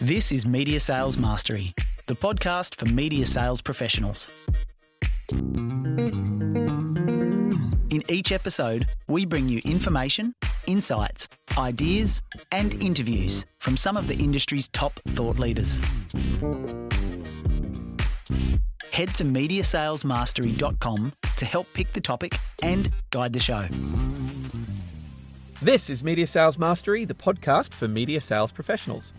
This is Media Sales Mastery, the podcast for media sales professionals. In each episode, we bring you information, insights, ideas, and interviews from some of the industry's top thought leaders. Head to mediasalesmastery.com to help pick the topic and guide the show. This is Media Sales Mastery, the podcast for media sales professionals.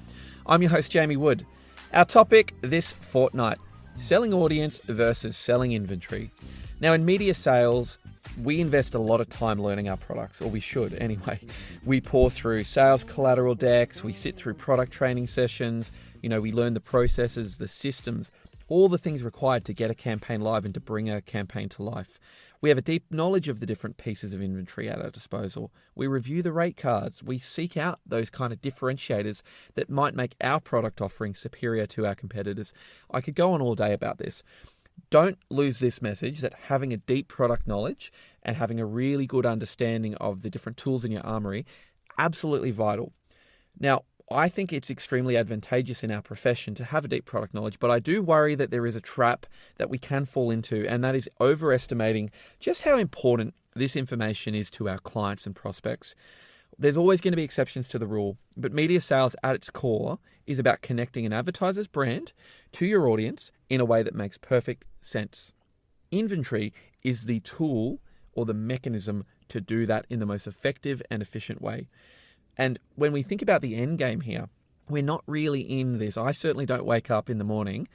I'm your host, Jamie Wood. Our topic this fortnight, selling audience versus selling inventory. Now, in media sales, we invest a lot of time learning our products, or we should anyway. We pour through sales collateral decks, we sit through product training sessions, we learn the processes, the systems, all the things required to get a campaign live and to bring a campaign to life. We have a deep knowledge of the different pieces of inventory at our disposal. We review the rate cards. We seek out those kind of differentiators that might make our product offering superior to our competitors. I could go on all day about this. Don't lose this message that having a deep product knowledge and having a really good understanding of the different tools in your armory, absolutely vital. Now, I think it's extremely advantageous in our profession to have a deep product knowledge, but I do worry that there is a trap that we can fall into, and that is overestimating just how important this information is to our clients and prospects. There's always going to be exceptions to the rule, but media sales at its core is about connecting an advertiser's brand to your audience in a way that makes perfect sense. Inventory is the tool or the mechanism to do that in the most effective and efficient way. And when we think about the end game here, we're not really in this. I certainly don't wake up in the morning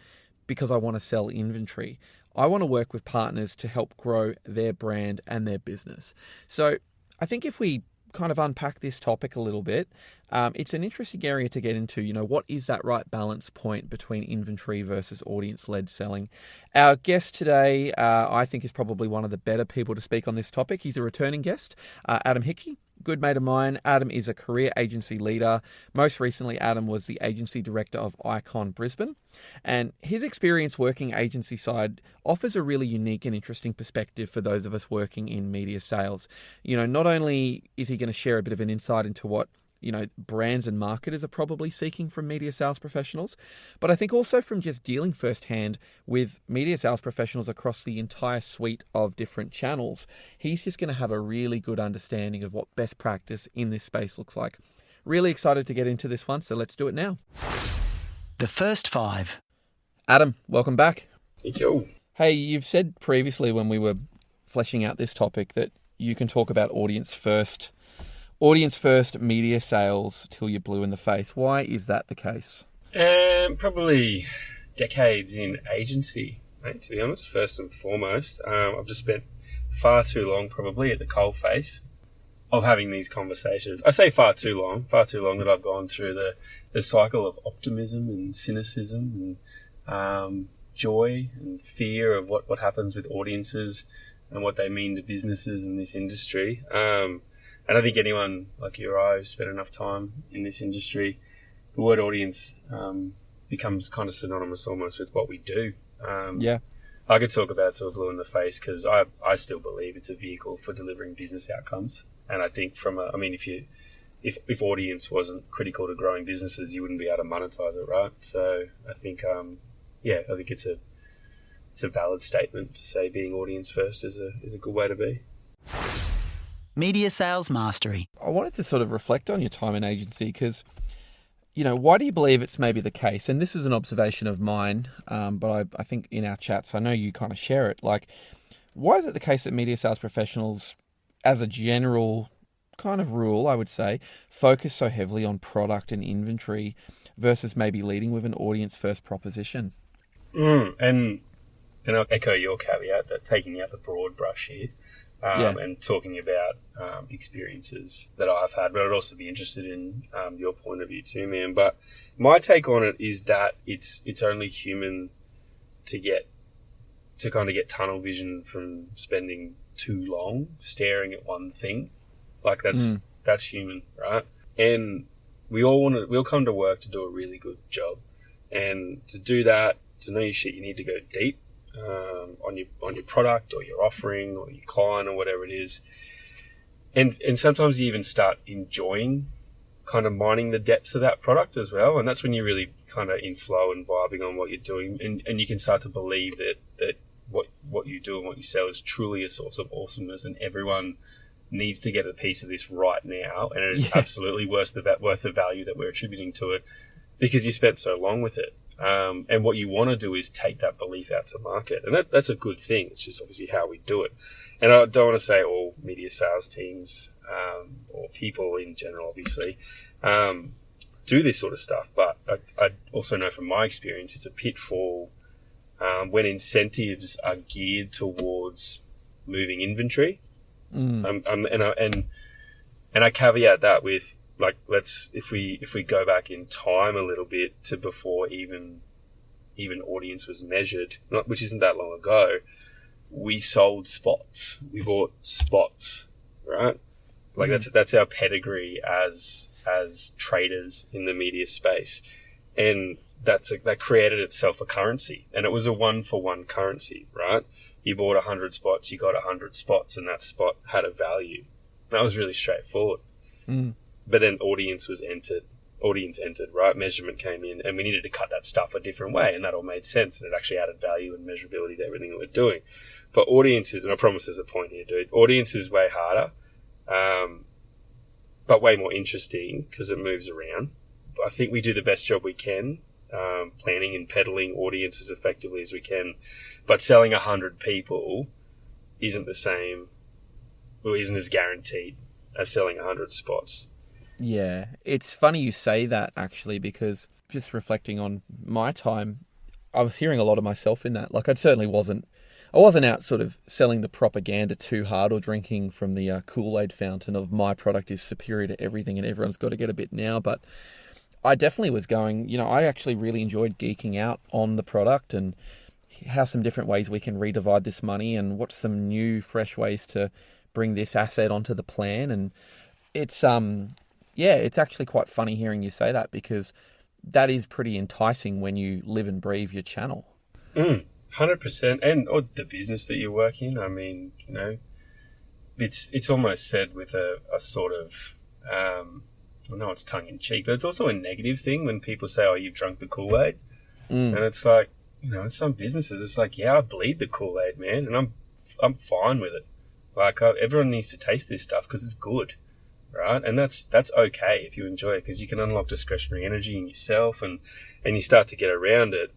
because I want to sell inventory. I want to work with partners to help grow their brand and their business. So I think if we kind of unpack this topic a little bit, it's an interesting area to get into. What is that right balance point between inventory versus audience-led selling? Our guest today, I think, is probably one of the better people to speak on this topic. He's a returning guest, Adam Hickey. Good mate of mine. Adam is a career agency leader. Most recently, Adam was the agency director of Ikon Brisbane. And his experience working agency side offers a really unique and interesting perspective for those of us working in media sales. Not only is he going to share a bit of an insight into what brands and marketers are probably seeking from media sales professionals, but I think also from just dealing firsthand with media sales professionals across the entire suite of different channels, he's just going to have a really good understanding of what best practice in this space looks like. Really excited to get into this one, so let's do it now. The first five. Adam, welcome back. Thank you. Hey, you've said previously when we were fleshing out this topic that you can talk about audience first, media sales till you're blue in the face. Why is that the case? Probably decades in agency, mate, to be honest, first and foremost. I've just spent far too long probably at the coalface of having these conversations. I say far too long that I've gone through the cycle of optimism and cynicism and joy and fear of what happens with audiences and what they mean to businesses in this industry. And I think anyone like you or I who's spent enough time in this industry, the word audience becomes kind of synonymous almost with what we do. Yeah. I could talk about it till blue in the face because I still believe it's a vehicle for delivering business outcomes. And I think if audience wasn't critical to growing businesses, you wouldn't be able to monetize it, right? So I think, I think it's a valid statement to say being audience first is a good way to be. Media Sales Mastery. I wanted to sort of reflect on your time in agency because, why do you believe it's maybe the case? And this is an observation of mine, but I think in our chats, I know you kind of share it. Like, why is it the case that media sales professionals, as a general kind of rule, I would say, focus so heavily on product and inventory versus maybe leading with an audience-first proposition? And I'll echo your caveat that taking out the broad brush here, and talking about experiences that I've had, but I'd also be interested in your point of view too, man. But my take on it is that it's only human to kind of get tunnel vision from spending too long staring at one thing. Like that's human, right? And we'll come to work to do a really good job, and to do that, to know your shit, you need to go deep. On your product or your offering or your client or whatever it is, and sometimes you even start enjoying kind of mining the depths of that product as well, and that's when you really kind of in flow and vibing on what you're doing, and you can start to believe that what you do and what you sell is truly a source of awesomeness, and everyone needs to get a piece of this right now, and it is absolutely worth the value that we're attributing to it because you spent so long with it. And what you want to do is take that belief out to market, and that's a good thing. It's just obviously how we do it. And I don't want to say all media sales teams or people in general, obviously, do this sort of stuff, but I also know from my experience it's a pitfall when incentives are geared towards moving inventory. And I caveat that with, like, if we go back in time a little bit to before even audience was measured, which isn't that long ago, we sold spots. We bought spots, right? Like that's our pedigree as traders in the media space, and that created itself a currency, and it was a 1-for-1 currency, right? You bought 100 spots, you got 100 spots, and that spot had a value. That was really straightforward. But then audience entered, right? Measurement came in, and we needed to cut that stuff a different way, and that all made sense, and it actually added value and measurability to everything that we're doing. But audiences, and I promise there's a point here, dude, audience is way harder, but way more interesting because it moves around. I think we do the best job we can, planning and peddling audience as effectively as we can, but selling 100 people isn't the same, or isn't as guaranteed as selling 100 spots. Yeah, it's funny you say that, actually, because just reflecting on my time, I was hearing a lot of myself in that. Like, I wasn't out sort of selling the propaganda too hard or drinking from the Kool-Aid fountain of my product is superior to everything and everyone's got to get a bit now, but I definitely was going, I actually really enjoyed geeking out on the product and how some different ways we can redivide this money and what's some new, fresh ways to bring this asset onto the plan. And it's, it's actually quite funny hearing you say that, because that is pretty enticing when you live and breathe your channel. 100%. And or the business that you work in. I mean, it's almost said with a sort of, I know it's tongue in cheek, but it's also a negative thing when people say, "Oh, you've drunk the Kool-Aid," and it's like, in some businesses, it's like, yeah, I bleed the Kool-Aid, man, and I'm fine with it. Like, everyone needs to taste this stuff because it's good, right? And that's okay if you enjoy it, because you can unlock discretionary energy in yourself, and you start to get around it.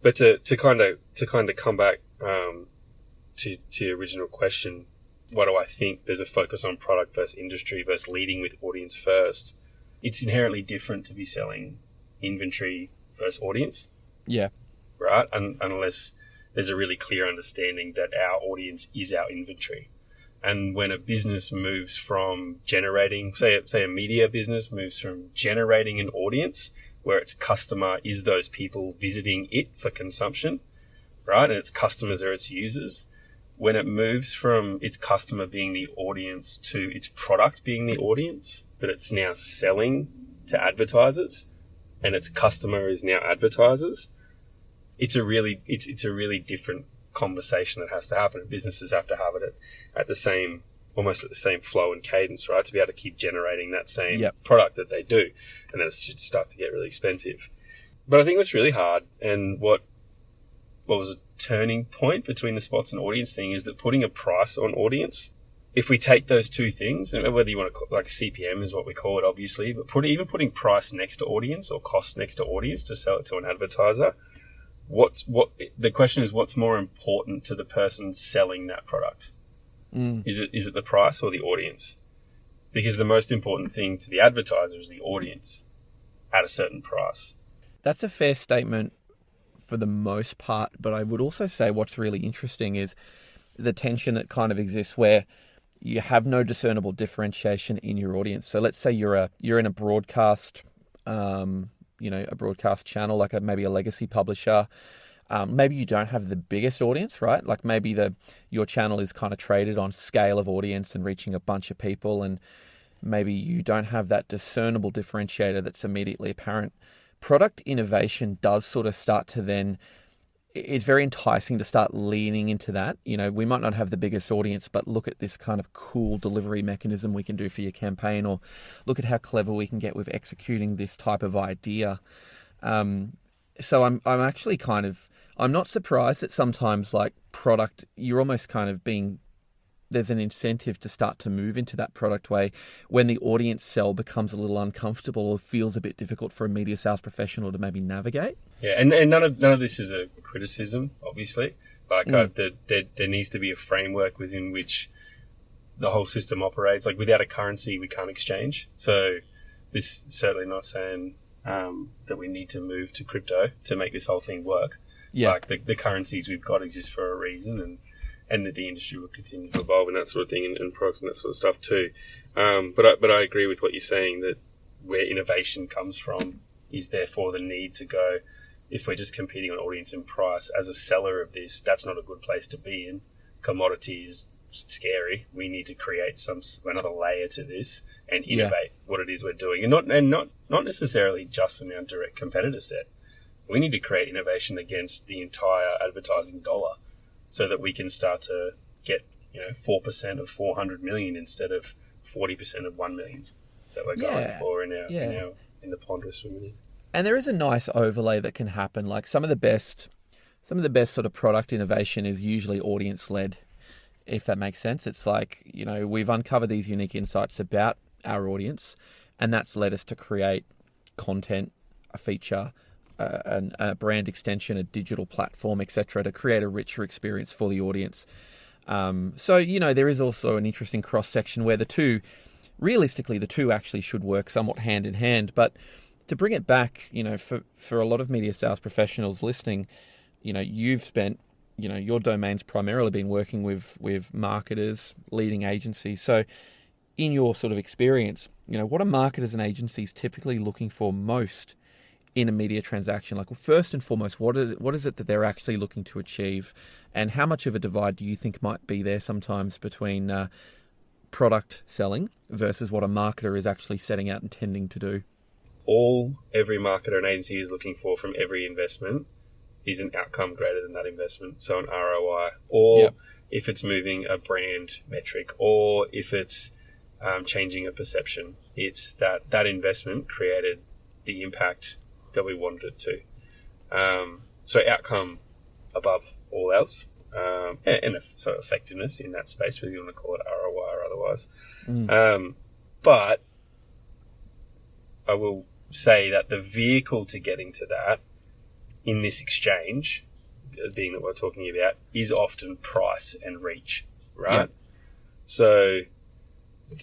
But to kind of come back to your original question. What do I think? There's a focus on product versus industry versus leading with audience first. It's inherently different to be selling inventory versus audience. Yeah. Right? Unless there's a really clear understanding that our audience is our inventory. And when a business moves from generating, say a media business moves from generating an audience where its customer is those people visiting it for consumption, right? And its customers are its users. When it moves from its customer being the audience to its product being the audience, but it's now selling to advertisers and its customer is now advertisers, it's a really different conversation that has to happen. And businesses have to have it almost at the same flow and cadence, right? To be able to keep generating that same product that they do. And then it starts to get really expensive. But I think what's really hard, and what was a turning point between the spots and audience thing, is that putting a price on audience, if we take those two things, and whether you want to like CPM is what we call it, obviously, but putting price next to audience or cost next to audience to sell it to an advertiser, the question is, what's more important to the person selling that product? Is it the price or the audience? Because the most important thing to the advertiser is the audience at a certain price. That's a fair statement for the most part, but I would also say what's really interesting is the tension that kind of exists where you have no discernible differentiation in your audience. So let's say you're in a broadcast, a broadcast channel, like maybe a legacy publisher. Maybe you don't have the biggest audience, right? Like maybe your channel is kind of traded on scale of audience and reaching a bunch of people, and maybe you don't have that discernible differentiator that's immediately apparent. Product innovation does sort of start to then, it's very enticing to start leaning into that. We might not have the biggest audience, but look at this kind of cool delivery mechanism we can do for your campaign, or look at how clever we can get with executing this type of idea. So I'm actually I'm not surprised that sometimes like product, you're almost kind of there's an incentive to start to move into that product way when the audience sell becomes a little uncomfortable or feels a bit difficult for a media sales professional to maybe navigate. Yeah, and none of this is a criticism, obviously. Like there needs to be a framework within which the whole system operates. Like without a currency, we can't exchange. So this is certainly not saying that we need to move to crypto to make this whole thing work. Yeah. Like the currencies we've got exist for a reason, and that the industry will continue to evolve and that sort of thing, and products and that sort of stuff too. But I agree with what you're saying, that where innovation comes from is therefore the need to go, if we're just competing on audience and price as a seller of this, that's not a good place to be in. Commodity is scary. We need to create another layer to this and innovate what it is we're doing, and not necessarily just in our direct competitor set. We need to create innovation against the entire advertising dollar, so that we can start to get 4% of 400 million instead of 40% of 1 million that we're going for in the ponderous women. And there is a nice overlay that can happen. Like some of the best sort of product innovation is usually audience led, if that makes sense. It's like, we've uncovered these unique insights about our audience, and that's led us to create content, a feature, a brand extension, a digital platform, etc., to create a richer experience for the audience. So there is also an interesting cross section where the two actually should work somewhat hand in hand. But to bring it back, for a lot of media sales professionals listening, you've spent, your domain's primarily been working with marketers, leading agencies. So in your sort of experience, what are marketers and agencies typically looking for most in a media transaction? Like, well, first and foremost, what is it that they're actually looking to achieve, and how much of a divide do you think might be there sometimes between product selling versus what a marketer is actually setting out intending to do? Every marketer and agency is looking for from every investment is an outcome greater than that investment, so an ROI, or if it's moving a brand metric, or if it's changing a perception, it's that investment created the impact that we wanted it to. So outcome above all else, and so effectiveness in that space, whether you want to call it ROI or otherwise. But I will say that the vehicle to getting to that in this exchange, being that we're talking about, is often price and reach, right? Yeah. So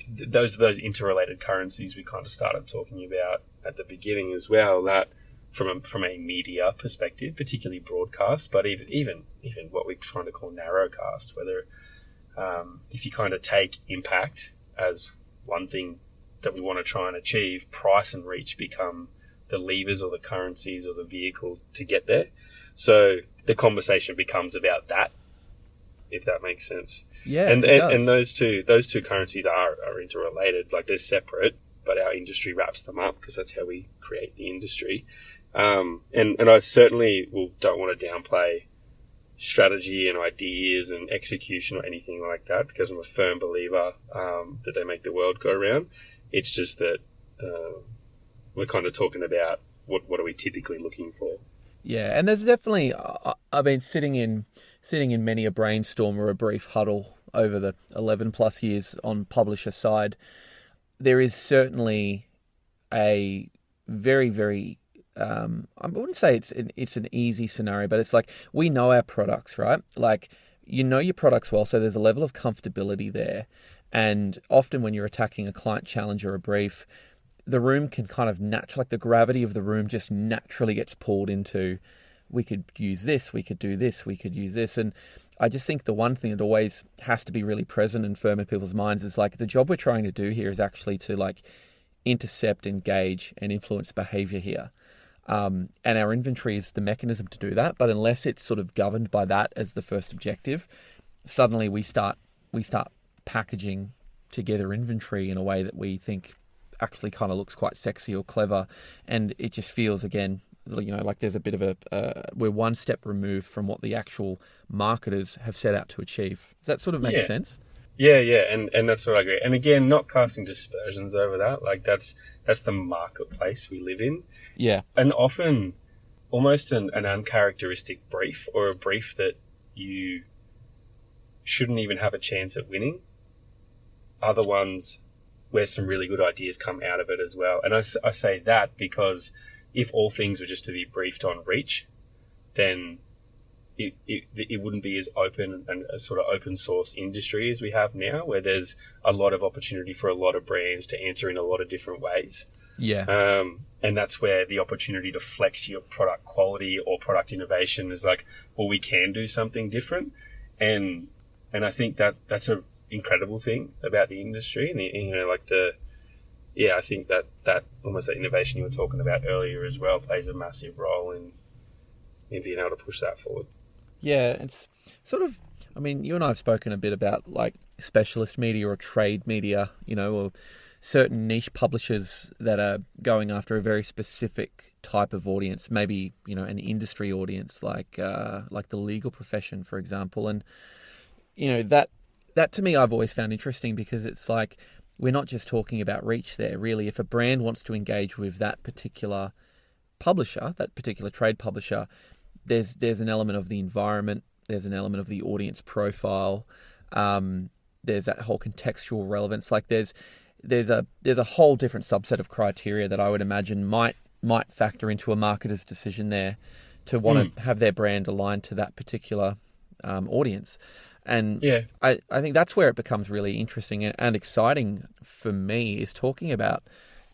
those interrelated currencies we kind of started talking about at the beginning as well, that from a media perspective, particularly broadcast, but even what we're trying to call narrowcast, whether if you kind of take impact as one thing that we want to try and achieve, price and reach become the levers or the currencies or the vehicle to get there. So the conversation becomes about that, if that makes sense. Yeah, and those two currencies are interrelated. Like they're separate, but our industry wraps them up because that's how we create the industry. And I certainly don't want to downplay strategy and ideas and execution or anything like that, because I'm a firm believer that they make the world go round. It's just that we're kind of talking about what are we typically looking for. Yeah, and there's definitely, I've been sitting in many a brainstorm or a brief huddle over the 11 plus years on publisher side. There is certainly a very, very, I wouldn't say it's an easy scenario, but it's like, we know our products, right? Like, you know your products well, so there's a level of comfortability there. And often when you're attacking a client challenge or a brief, the room can kind of like the gravity of the room just naturally gets pulled into, we could use this, we could do this, we could use this. And I just think the one thing that always has to be really present and firm in people's minds is like, the job we're trying to do here is actually to like intercept, engage, and influence behavior here. And our inventory is the mechanism to do that. But unless it's sort of governed by that as the first objective, suddenly we start packaging together inventory in a way that we think actually kind of looks quite sexy or clever, and it just feels, again, like there's a bit of we're one step removed from what the actual marketers have set out to achieve. Does that sort of make sense? Yeah, and that's what I agree. And again, not casting dispersions over that. Like that's the marketplace we live in. Yeah. And often almost an uncharacteristic brief, or a brief that you shouldn't even have a chance at winning, are the ones where some really good ideas come out of it as well. And I say that because if all things were just to be briefed on reach, then it wouldn't be as open and a sort of open source industry as we have now, where there's a lot of opportunity for a lot of brands to answer in a lot of different ways. Yeah. And that's where the opportunity to flex your product quality or product innovation is like, well, we can do something different. And I think that's a incredible thing about the industry. And, I think that almost that innovation you were talking about earlier as well plays a massive role in being able to push that forward. Yeah, it's sort of, I mean, you and I have spoken a bit about like specialist media or trade media, or certain niche publishers that are going after a very specific type of audience, maybe, an industry audience like the legal profession, for example. And, that to me, I've always found interesting, because it's like, we're not just talking about reach there, really. If a brand wants to engage with that particular publisher, that particular trade publisher, there's an element of the environment, there's an element of the audience profile, there's that whole contextual relevance. Like there's a whole different subset of criteria that I would imagine might factor into a marketer's decision there to want to have their brand aligned to that particular audience. And I think that's where it becomes really interesting and exciting for me, is talking about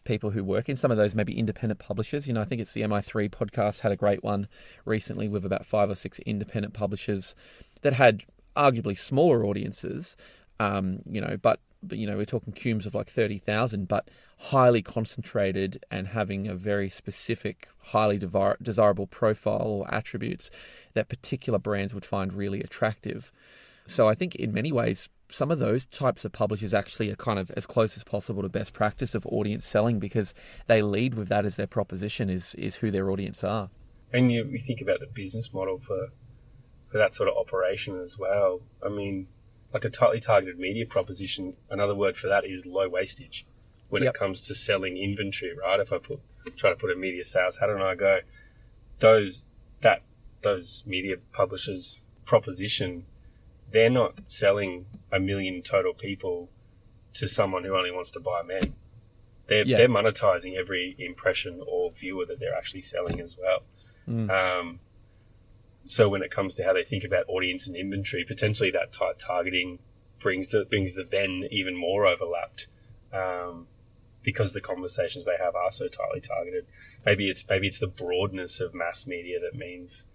people who work in some of those maybe independent publishers. I think it's the MI3 podcast had a great one recently with about 5 or 6 independent publishers that had arguably smaller audiences, but we're talking cumes of like 30,000, but highly concentrated and having a very specific, highly desirable profile or attributes that particular brands would find really attractive. So I think in many ways, some of those types of publishers actually are kind of as close as possible to best practice of audience selling, because they lead with that as their proposition, is who their audience are. And you think about the business model for that sort of operation as well. I mean, like a tightly targeted media proposition, another word for that is low wastage when it comes to selling inventory, right? If I try to put a media sales hat on, I go, those media publishers' proposition, they're not selling 1 million total people to someone who only wants to buy men. They're monetizing every impression or viewer that they're actually selling as well. So when it comes to how they think about audience and inventory, potentially that tight targeting brings the then even more overlapped, because the conversations they have are so tightly targeted. Maybe it's the broadness of mass media that means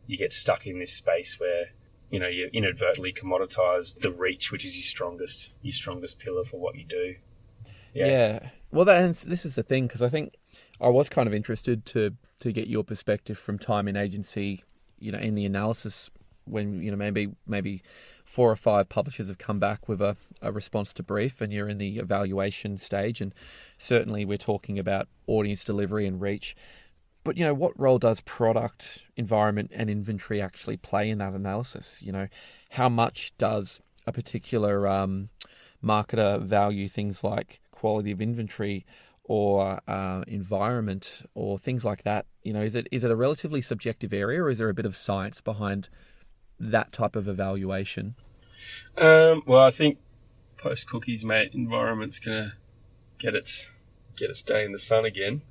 you get stuck in this space where you inadvertently commoditize the reach, which is your strongest pillar for what you do. Yeah. Well, this is the thing, because I think I was kind of interested to get your perspective from time in agency, in the analysis when, maybe 4 or 5 publishers have come back with a response to brief and you're in the evaluation stage. And certainly we're talking about audience delivery and reach. But, what role does product, environment and inventory actually play in that analysis? How much does a particular marketer value things like quality of inventory or environment or things like that? Is it a relatively subjective area, or is there a bit of science behind that type of evaluation? Well, I think post cookies, mate, environment's gonna get its day in the sun again.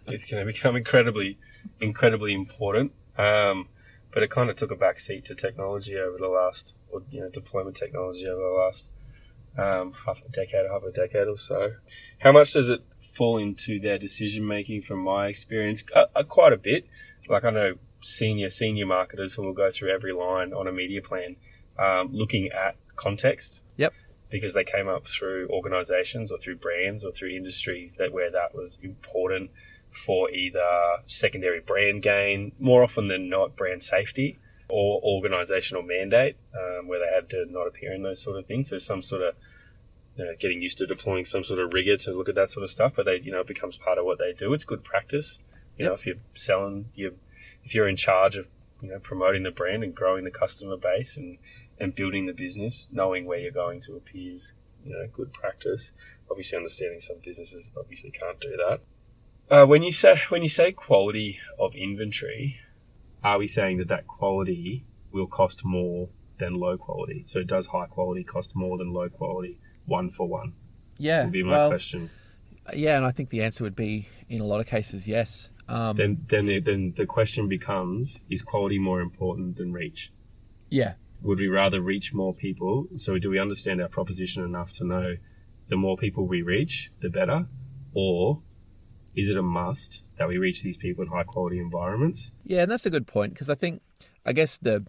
It's going to become incredibly important. But it kind of took a back seat to technology over the last, deployment technology over the last half a decade or so. How much does it fall into their decision making? From my experience, quite a bit. Like I know senior marketers who will go through every line on a media plan, looking at context. Yep. Because they came up through organizations or through brands or through industries where that was important for either secondary brand gain, more often than not brand safety, or organizational mandate, where they had to not appear in those sort of things. So some sort of getting used to deploying some sort of rigor to look at that sort of stuff, but it becomes part of what they do. It's good practice. If you're selling, if you're in charge of promoting the brand and growing the customer base and and building the business, knowing where you're going to appear is, good practice. Obviously, understanding some businesses obviously can't do that. When you say quality of inventory, are we saying that quality will cost more than low quality? So does high quality cost more than low quality, 1 for 1? Yeah. Would be my question. Yeah, and I think the answer would be in a lot of cases yes. Then the question becomes: is quality more important than reach? Yeah. Would we rather reach more people? So do we understand our proposition enough to know the more people we reach, the better? Or is it a must that we reach these people in high quality environments? Yeah, and that's a good point, because I guess the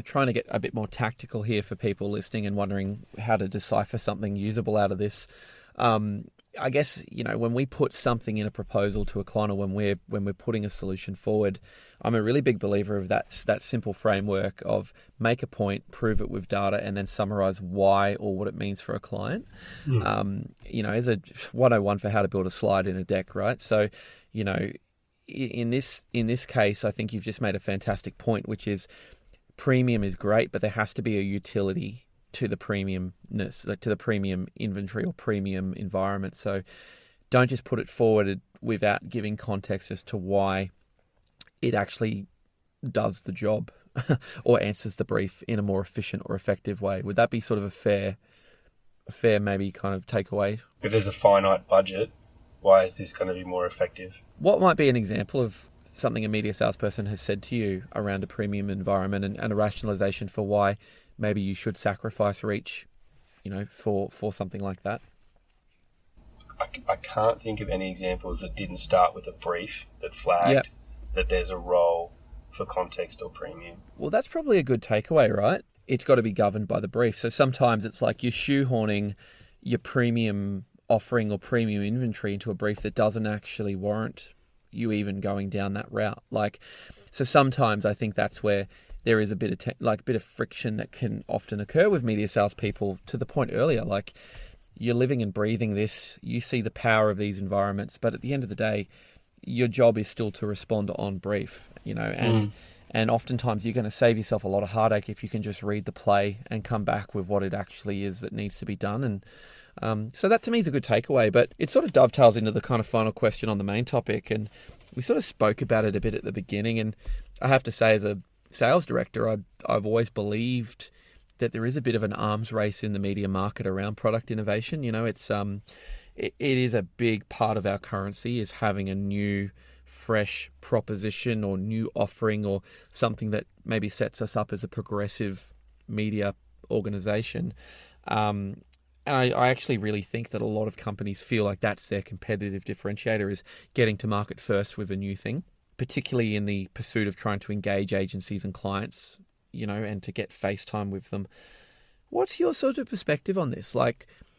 trying to get a bit more tactical here for people listening and wondering how to decipher something usable out of this. I guess, when we put something in a proposal to a client, or when we're putting a solution forward, I'm a really big believer of that simple framework of make a point, prove it with data, and then summarize why or what it means for a client. As a 101 for how to build a slide in a deck, right? So, in this case, I think you've just made a fantastic point, which is premium is great, but there has to be a utility to the premiumness, like to the premium inventory or premium environment. So don't just put it forward without giving context as to why it actually does the job or answers the brief in a more efficient or effective way. Would that be sort of a fair maybe kind of takeaway? If there's a finite budget, why is this going to be more effective? What might be an example of something a media salesperson has said to you around a premium environment and a rationalization for why maybe you should sacrifice reach, for something like that? I can't think of any examples that didn't start with a brief that flagged that there's a role for context or premium. Well, that's probably a good takeaway, right? It's got to be governed by the brief. So sometimes it's like you're shoehorning your premium offering or premium inventory into a brief that doesn't actually warrant you even going down that route. So sometimes I think that's where there is a bit of friction that can often occur with media salespeople. To the point earlier, you're living and breathing this, you see the power of these environments, but at the end of the day, your job is still to respond on brief, and oftentimes you're going to save yourself a lot of heartache if you can just read the play and come back with what it actually is that needs to be done. And so that to me is a good takeaway, but it sort of dovetails into the kind of final question on the main topic. And we sort of spoke about it a bit at the beginning. And I have to say, as a sales director, I've always believed that there is a bit of an arms race in the media market around product innovation. It is a big part of our currency, is having a new, fresh proposition or new offering or something that maybe sets us up as a progressive media organization. And I actually really think that a lot of companies feel like that's their competitive differentiator, is getting to market first with a new thing, particularly in the pursuit of trying to engage agencies and clients, and to get face time with them. What's your sort of perspective on this?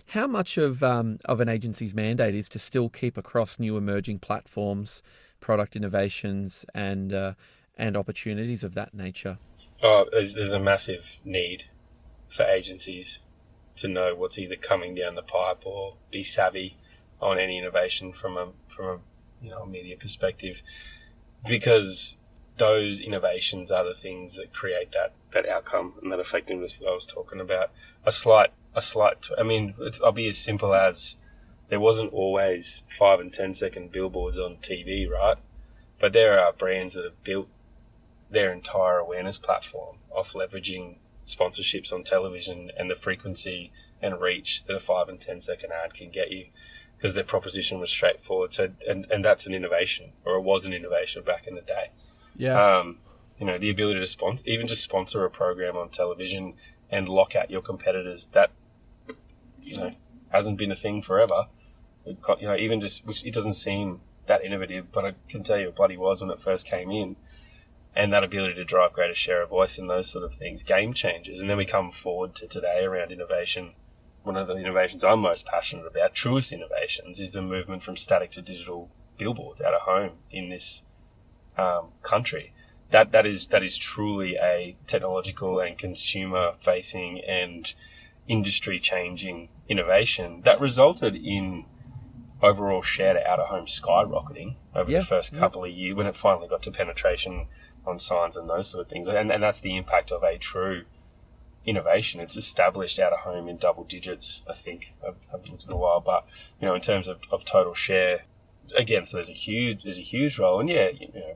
How much of an agency's mandate is to still keep across new emerging platforms, product innovations, and opportunities of that nature? There's a massive need for agencies to know what's either coming down the pipe or be savvy on any innovation from a media perspective, because those innovations are the things that create that outcome and that effectiveness that I was talking about. I'll be as simple as there wasn't always 5 and 10 second billboards on TV, right? But there are brands that have built their entire awareness platform off leveraging sponsorships on television and the frequency and reach that a 5 and 10 second ad can get you, because their proposition was straightforward. So, and that's an innovation, or it was an innovation back in the day. Yeah. The ability to sponsor a program on television and lock out your competitors, that, hasn't been a thing forever. It doesn't seem that innovative, but I can tell you it bloody was when it first came in. And that ability to drive greater share of voice and those sort of things, game changers. And then we come forward to today around innovation. One of the innovations I'm most passionate about, truest innovations, is the movement from static to digital billboards out of home in this country. That is truly a technological and consumer facing and industry changing innovation that resulted in overall share to out of home skyrocketing over the first couple of years when it finally got to penetration on signs and those sort of things. And that's the impact of a true innovation. It's established out of home in double digits, I think. I haven't looked in a while, but in terms of total share, again, so there's a huge role. And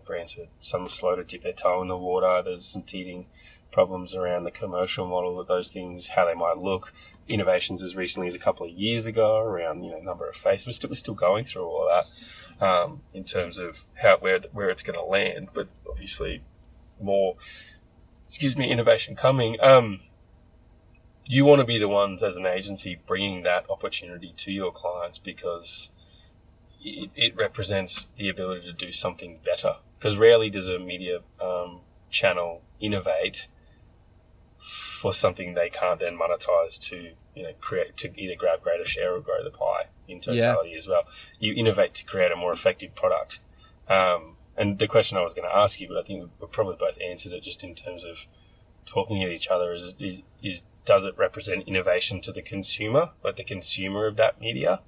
brands some are slow to dip their toe in the water. There's some teething problems around the commercial model of those things, how they might look. Innovations as recently as a couple of years ago around number of faces. We're still going through all of that in terms of where it's going to land. But obviously, more innovation coming. You want to be the ones as an agency bringing that opportunity to your clients, because it represents the ability to do something better. Because rarely does a media channel innovate for something they can't then monetize to create, to either grab greater share or grow the pie in totality as well. You innovate to create a more effective product. And the question I was going to ask you, but I think we probably both answered it just in terms of talking at each other, is does it represent innovation to the consumer, like the consumer of that media?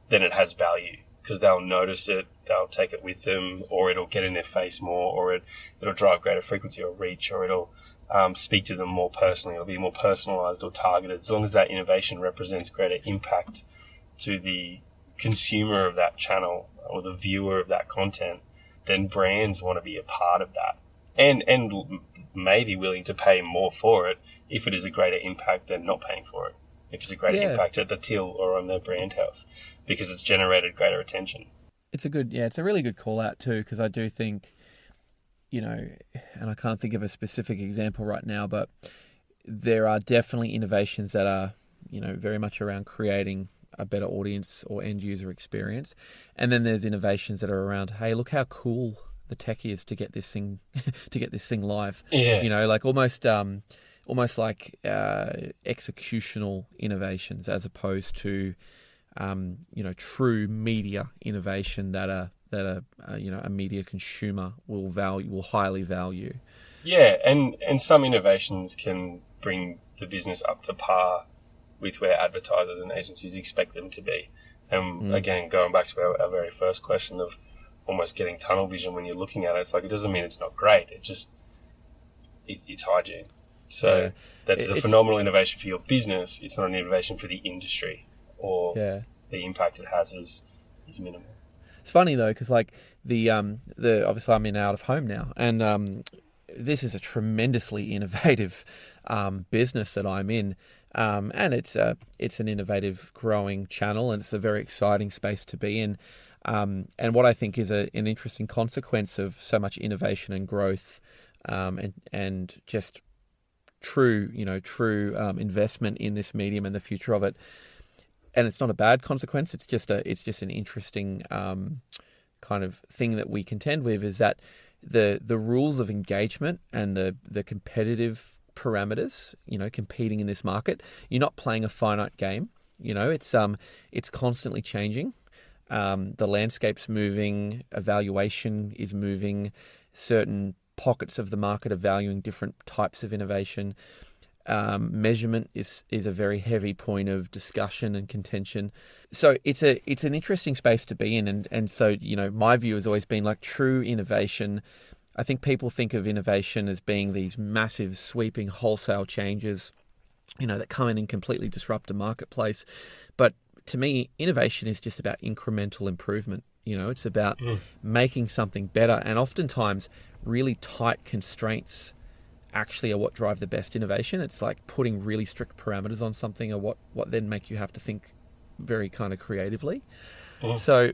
Then it has value, because they'll notice it, they'll take it with them, or it'll get in their face more, or it'll drive greater frequency or reach, or it'll speak to them more personally. It'll be more personalized or targeted. As long as that innovation represents greater impact to the consumer of that channel or the viewer of that content, then brands want to be a part of that, and may be willing to pay more for it if it is a greater impact than not paying for it. If it's a greater impact at the till or on their brand health, because it's generated greater attention. It's a really good call out too, because I do think, and I can't think of a specific example right now, but there are definitely innovations that are, very much around creating a better audience or end user experience. And then there's innovations that are around, hey, look how cool the tech is to get this thing live. Yeah. Like almost like executional innovations, as opposed to true media innovation that a media consumer will highly value. Yeah, and some innovations can bring the business up to par with where advertisers and agencies expect them to be. And again, going back to our very first question of almost getting tunnel vision when you're looking at it, it's like, it doesn't mean it's not great. It's hygiene. So that's a phenomenal innovation for your business. It's not an innovation for the industry, or the impact it has is minimal. It's funny though, because like the obviously I'm in out of home now, and this is a tremendously innovative business that I'm in, and it's an innovative, growing channel, and it's a very exciting space to be in. And what I think is an interesting consequence of so much innovation and growth, and just true investment in this medium and the future of it. And it's not a bad consequence. It's just an interesting kind of thing that we contend with, is that the rules of engagement and the competitive parameters, competing in this market, you're not playing a finite game. It's constantly changing. The landscape's moving, evaluation is moving, certain pockets of the market are valuing different types of innovation. Measurement is a very heavy point of discussion and contention. So it's an interesting space to be in, and so my view has always been like true innovation. I think people think of innovation as being these massive, sweeping, wholesale changes, that come in and completely disrupt a marketplace. But to me, innovation is just about incremental improvement. It's about making something better, and oftentimes really tight constraints actually are what drive the best innovation. It's like putting really strict parameters on something are what then make you have to think very kind of creatively. So,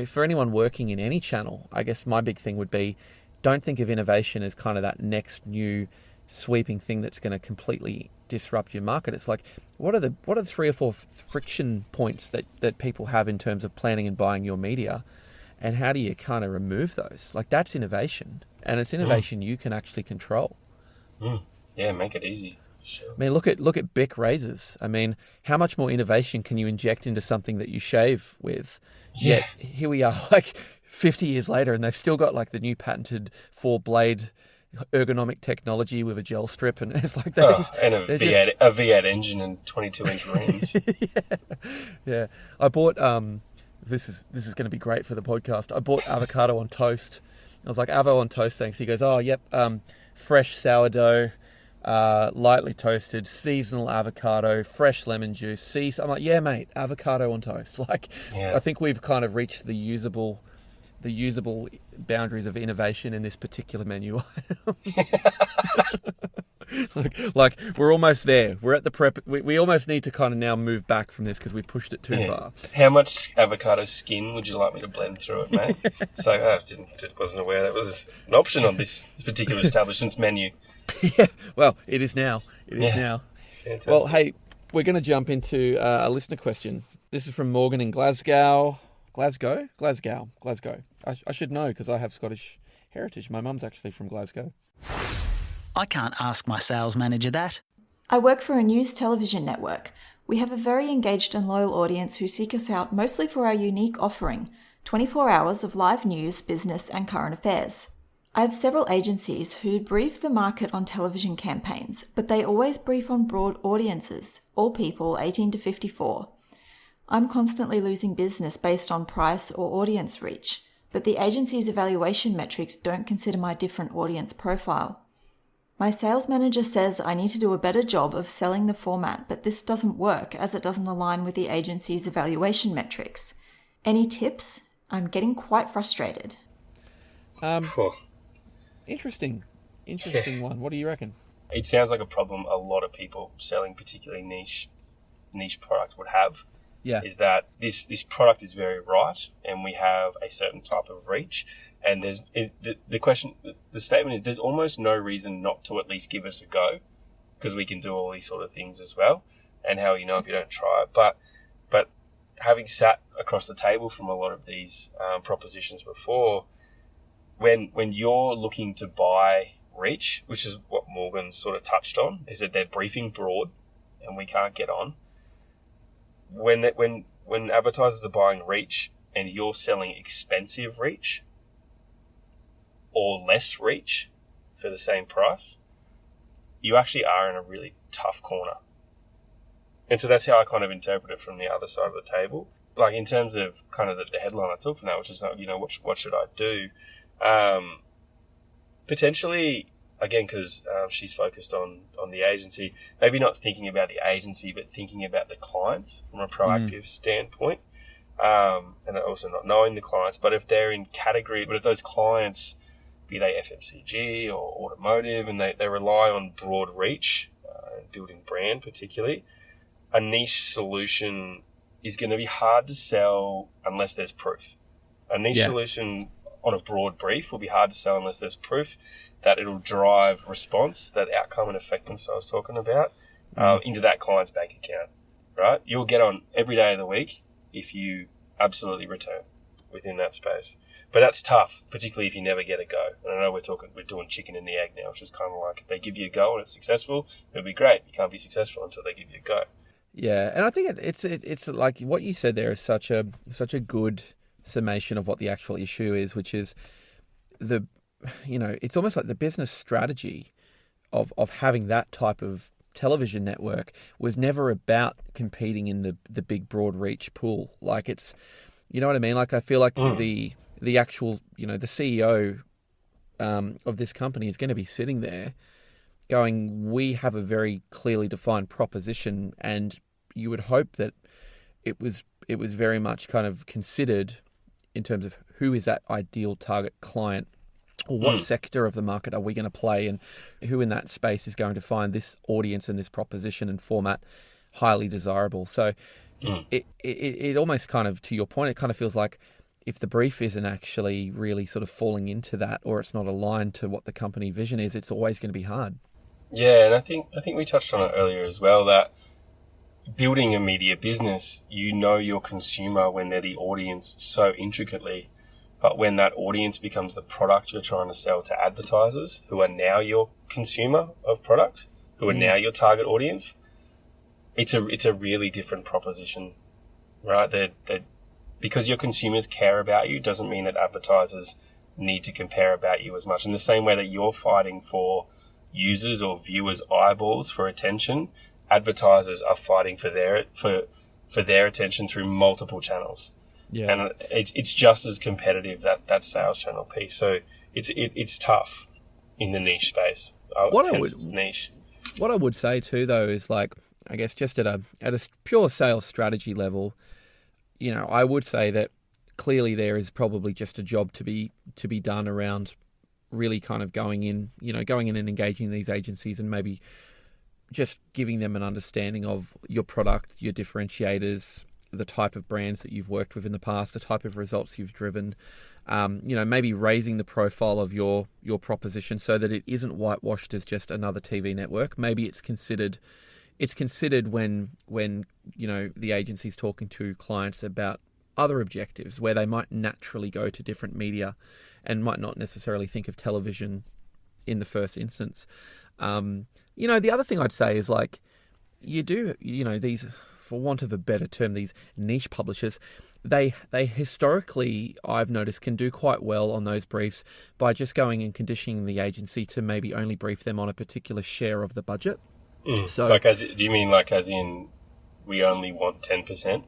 for anyone working in any channel, I guess my big thing would be, don't think of innovation as kind of that next new sweeping thing that's going to completely disrupt your market. It's like, what are the 3 or 4 friction points that people have in terms of planning and buying your media, and how do you kind of remove those? Like, that's innovation, and it's innovation you can actually control. Yeah, make it easy. Sure. I mean, look at Bic razors. I mean, how much more innovation can you inject into something that you shave with? Yeah. Yet here we are, like 50 years later, and they've still got like the new patented 4-blade ergonomic technology with a gel strip, and it's like and a V8 engine and 22-inch rims. Yeah. I bought this is going to be great for the podcast. I bought avocado on toast. I was like, avo on toast, thanks. He goes, oh, yep, fresh sourdough, lightly toasted, seasonal avocado, fresh lemon juice, I'm like, yeah, mate, avocado on toast. Like, I think we've kind of reached the usable boundaries of innovation in this particular menu item. like we're almost there. We're at the prep. We almost need to kind of now move back from this because we pushed it too far. How much avocado skin would you like me to blend through it, mate? So I wasn't aware that was an option on this particular establishment's menu. Yeah, well, it is now. It is now. Fantastic. Well, hey, we're going to jump into a listener question. This is from Morgan in Glasgow. Glasgow. I should know because I have Scottish heritage. My mum's actually from Glasgow. I can't ask my sales manager that. I work for a news television network. We have a very engaged and loyal audience who seek us out mostly for our unique offering, 24 hours of live news, business and current affairs. I have several agencies who brief the market on television campaigns, but they always brief on broad audiences, all people 18 to 54. I'm constantly losing business based on price or audience reach, but the agency's evaluation metrics don't consider my different audience profile. My sales manager says I need to do a better job of selling the format, but this doesn't work as it doesn't align with the agency's evaluation metrics. Any tips? I'm getting quite frustrated. Interesting one. What do you reckon? It sounds like a problem a lot of people selling particularly niche products would have. Yeah. Is that this product is very right, and we have a certain type of reach, and the statement is there's almost no reason not to at least give us a go, because we can do all these sort of things as well, and how you know if you don't try it. But having sat across the table from a lot of these propositions before, when you're looking to buy reach, which is what Morgan sort of touched on, is that they're briefing broad, and we can't get on. When advertisers are buying reach and you're selling expensive reach or less reach for the same price, you actually are in a really tough corner. And so that's how I kind of interpret it from the other side of the table. Like in terms of kind of the headline I took from that, which is, what should I do? Potentially, again, because she's focused on the agency, maybe not thinking about the agency, but thinking about the clients from a proactive standpoint, and also not knowing the clients. But if they're in category, but if those clients, be they FMCG or automotive, and they rely on broad reach and building brand particularly, a niche solution is going to be hard to sell unless there's proof. A niche solution on a broad brief will be hard to sell unless there's proof that it'll drive response, that outcome and effectiveness I was talking about, into that client's bank account, right? You'll get on every day of the week if you absolutely return within that space. But that's tough, particularly if you never get a go. And I know we're doing chicken and the egg now, which is kind of like if they give you a go and it's successful, it'll be great. You can't be successful until they give you a go. Yeah, and I think it's like what you said there is such a good summation of what the actual issue is, which is it's almost like the business strategy of having that type of television network was never about competing in the big broad reach pool. Like it's, you know what I mean? Like I feel like the actual, the CEO of this company is going to be sitting there going, we have a very clearly defined proposition, and you would hope that it was very much kind of considered in terms of who is that ideal target client, or what sector of the market are we going to play, and who in that space is going to find this audience and this proposition and format highly desirable. So it almost kind of, to your point, it kind of feels like if the brief isn't actually really sort of falling into that, or it's not aligned to what the company vision is, it's always going to be hard. Yeah, and I think we touched on it earlier as well, that building a media business, you know your consumer when they're the audience so intricately. But when that audience becomes the product you're trying to sell to advertisers, who are now your consumer of product, who are now your target audience, it's a really different proposition, right? That because your consumers care about you doesn't mean that advertisers need to compare about you as much. In the same way that you're fighting for users or viewers' eyeballs for attention, advertisers are fighting for their attention through multiple channels. Yeah. And it's just as competitive, that sales channel piece. So it's tough in the niche space. Niche. What I would say too, though, is like, I guess just at a pure sales strategy level, I would say that clearly there is probably just a job to be done around really kind of going in and engaging these agencies and maybe just giving them an understanding of your product, your differentiators, the type of brands that you've worked with in the past, the type of results you've driven, maybe raising the profile of your proposition so that it isn't whitewashed as just another TV network. Maybe it's considered when the agency's talking to clients about other objectives where they might naturally go to different media and might not necessarily think of television in the first instance. The other thing I'd say is like these, for want of a better term, these niche publishers, they historically, I've noticed, can do quite well on those briefs by just going and conditioning the agency to maybe only brief them on a particular share of the budget. So, do you mean like as in we only want 10%,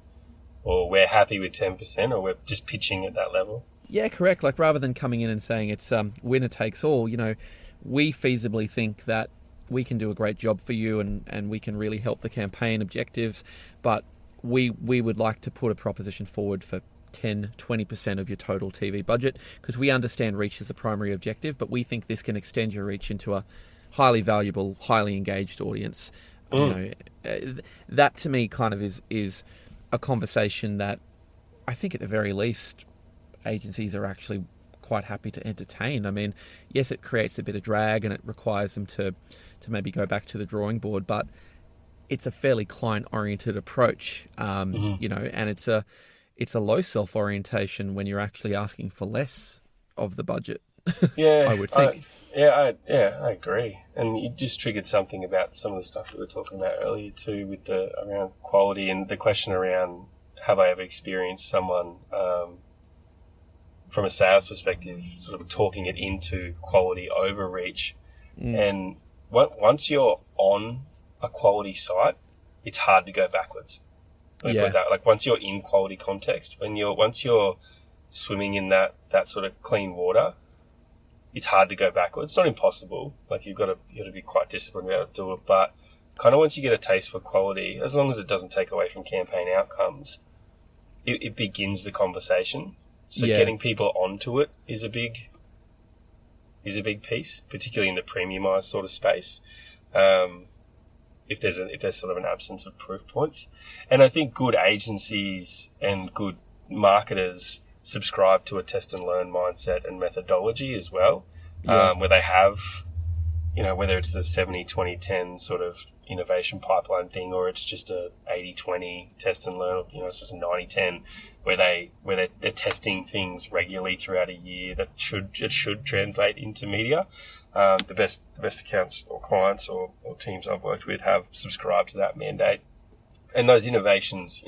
or we're happy with 10%, or we're just pitching at that level? Yeah, correct. Like rather than coming in and saying it's winner takes all, we feasibly think that we can do a great job for you and we can really help the campaign objectives, but we would like to put a proposition forward for 10, 20% of your total TV budget because we understand reach is the primary objective, but we think this can extend your reach into a highly valuable, highly engaged audience. That to me kind of is a conversation that I think at the very least agencies are actually quite happy to entertain. I mean, yes, it creates a bit of drag and it requires them to maybe go back to the drawing board, but it's a fairly client-oriented approach, and it's a low self-orientation when you're actually asking for less of the budget. Yeah, I would think. I agree. And you just triggered something about some of the stuff we were talking about earlier too, with around quality and the question around have I ever experienced someone from a sales perspective sort of talking it into quality overreach. And once you're on a quality site, it's hard to go backwards. Like once you're in quality context, once you're swimming in that sort of clean water, it's hard to go backwards. It's not impossible. Like you got to be quite disciplined about to do it. But kind of once you get a taste for quality, as long as it doesn't take away from campaign outcomes, it begins the conversation. So getting people onto it is a big piece, particularly in the premiumized sort of space. If there's sort of an absence of proof points, and I think good agencies and good marketers subscribe to a test and learn mindset and methodology as well, where they have, whether it's the 70-20-10 sort of innovation pipeline thing, or it's just a 80-20 test and learn, it's just a 90-10, where they're testing things regularly throughout a year that should translate into media. The best accounts or clients or teams I've worked with have subscribed to that mandate, and those innovations,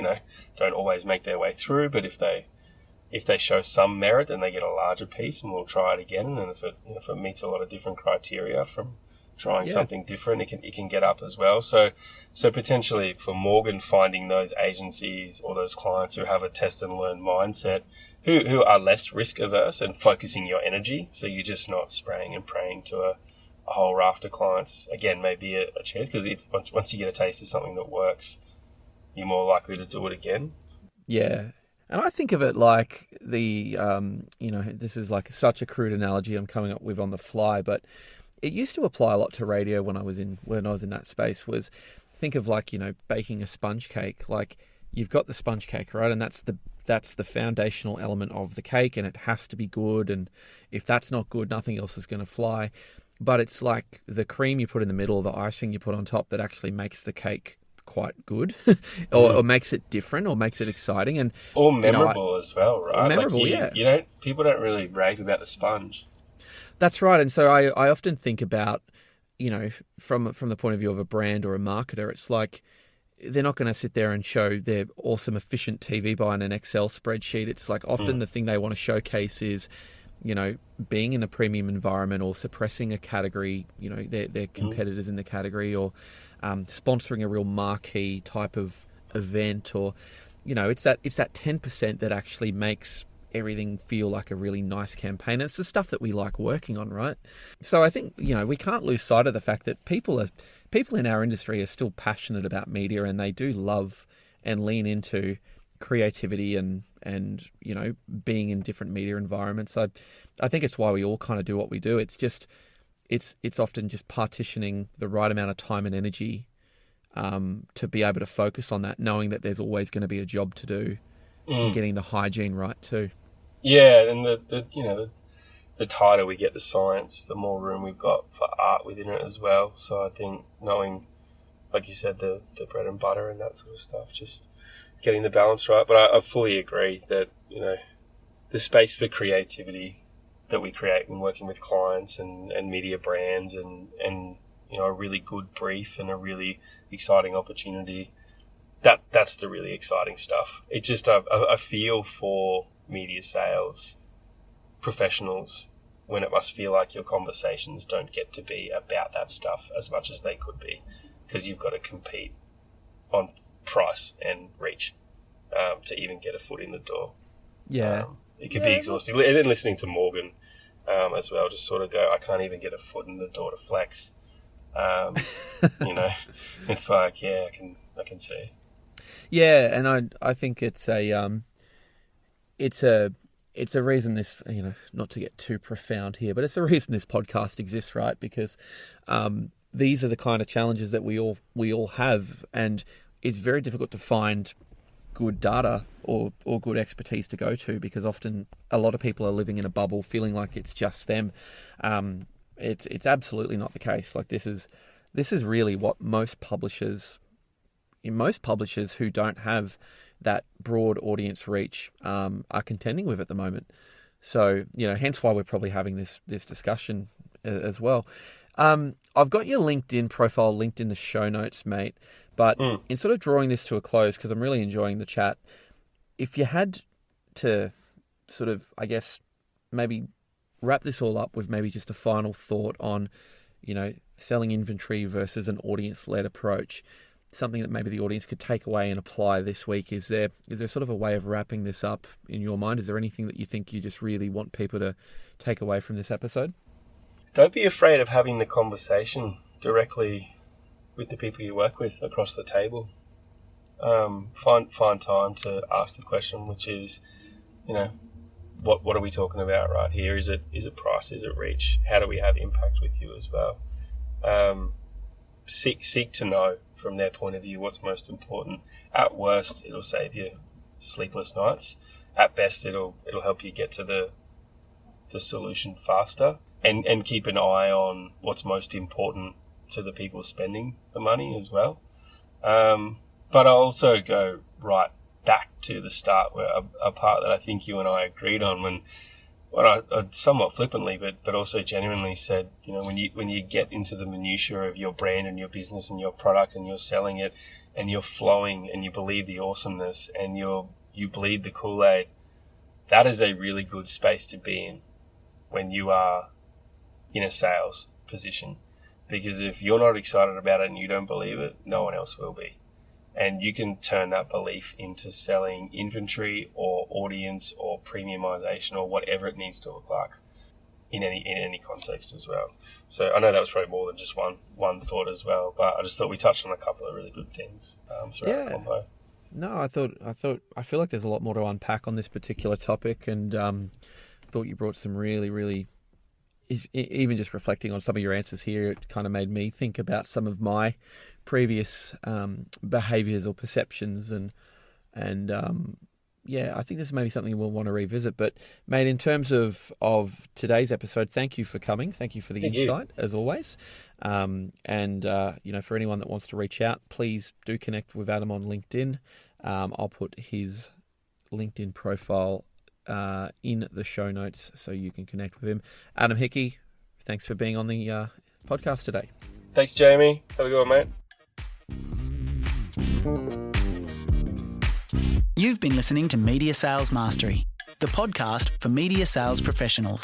don't always make their way through, but if they show some merit, then they get a larger piece, and we'll try it again. And if it meets a lot of different criteria from trying something different, it can get up as well. So potentially for Morgan, finding those agencies or those clients who have a test and learn mindset, who are less risk averse, and focusing your energy, so you're just not spraying and praying to a whole raft of clients. Again, maybe a chance, because once you get a taste of something that works, you're more likely to do it again. Yeah. And I think of it like this is like such a crude analogy I'm coming up with on the fly, but it used to apply a lot to radio when I was in that space. Was think of like, baking a sponge cake. Like you've got the sponge cake, right? And that's the foundational element of the cake, and it has to be good. And if that's not good, nothing else is going to fly. But it's like the cream you put in the middle, the icing you put on top, that actually makes the cake quite good, or makes it different, or makes it exciting, and or memorable as well, right? Memorable, people don't really rave about the sponge. That's right. And so I often think about, from the point of view of a brand or a marketer, it's like they're not going to sit there and show their awesome, efficient TV buy in an Excel spreadsheet. It's like often the thing they want to showcase is, being in a premium environment, or suppressing a category, their competitors in the category, or sponsoring a real marquee type of event, or, it's that 10% that actually makes everything feel like a really nice campaign. It's the stuff that we like working on, right? So I think, we can't lose sight of the fact that people in our industry are still passionate about media, and they do love and lean into creativity and being in different media environments. I think it's why we all kind of do what we do. It's just it's often just partitioning the right amount of time and energy to be able to focus on that, knowing that there's always going to be a job to do, and getting the hygiene right too. Yeah, and the tighter we get the science, the more room we've got for art within it as well. So I think knowing, like you said, the bread and butter and that sort of stuff, just getting the balance right. But I fully agree that, the space for creativity that we create when working with clients and media brands and a really good brief and a really exciting opportunity, that's the really exciting stuff. It's just a feel for media sales professionals when it must feel like your conversations don't get to be about that stuff as much as they could be, because you've got to compete on price and reach to even get a foot in the door. Yeah. It can be exhausting. And then listening to Morgan as well, just sort of go, I can't even get a foot in the door to flex. It's like, yeah, I can see. Yeah, and I think it's a reason this, not to get too profound here, but it's a reason this podcast exists, right? Because these are the kind of challenges that we all have, and it's very difficult to find good data or good expertise to go to, because often a lot of people are living in a bubble, feeling like it's just them. It's absolutely not the case. Like this is really what most publishers who don't have that broad audience reach are contending with at the moment. So, hence why we're probably having this discussion as well. I've got your LinkedIn profile linked in the show notes, mate. But in sort of drawing this to a close, because I'm really enjoying the chat, if you had to sort of, I guess, maybe wrap this all up with maybe just a final thought on, selling inventory versus an audience-led approach, something that maybe the audience could take away and apply this week. Is there sort of a way of wrapping this up in your mind? Is there anything that you think you just really want people to take away from this episode? Don't be afraid of having the conversation directly with the people you work with across the table. Find time to ask the question, which is, what are we talking about right here? Is it price? Is it reach? How do we have impact with you as well? Seek to know from their point of view what's most important. At worst, it'll save you sleepless nights. At best, it'll help you get to the solution faster, and keep an eye on what's most important to the people spending the money as well. But I also go right back to the start, where a part that I think you and I agreed on when I somewhat flippantly, but also genuinely said, when you get into the minutiae of your brand and your business and your product, and you're selling it, and you're flowing, and you believe the awesomeness, and you bleed the Kool-Aid, that is a really good space to be in when you are in a sales position. Because if you're not excited about it and you don't believe it, no one else will be. And you can turn that belief into selling inventory or audience or premiumization or whatever it needs to look like in any context as well. So I know that was probably more than just one thought as well, but I just thought we touched on a couple of really good things throughout the combo. No, I feel like there's a lot more to unpack on this particular topic, and thought you brought some really, really, even just reflecting on some of your answers here, it kind of made me think about some of my previous behaviours or perceptions, and I think this is maybe something we'll want to revisit. But mate, in terms of today's episode, thank you for coming. Thank you for the insight, as always. For anyone that wants to reach out, please do connect with Adam on LinkedIn. I'll put his LinkedIn profile in the show notes so you can connect with him. Adam Hickey, thanks for being on the podcast today. Thanks, Jamie. Have a good one, mate. You've been listening to Media Sales Mastery, the podcast for media sales professionals.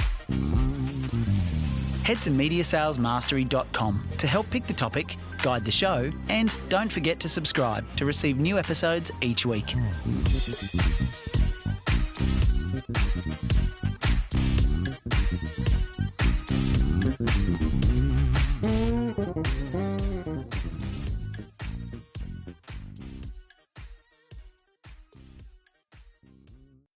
Head to mediasalesmastery.com to help pick the topic, guide the show, and don't forget to subscribe to receive new episodes each week.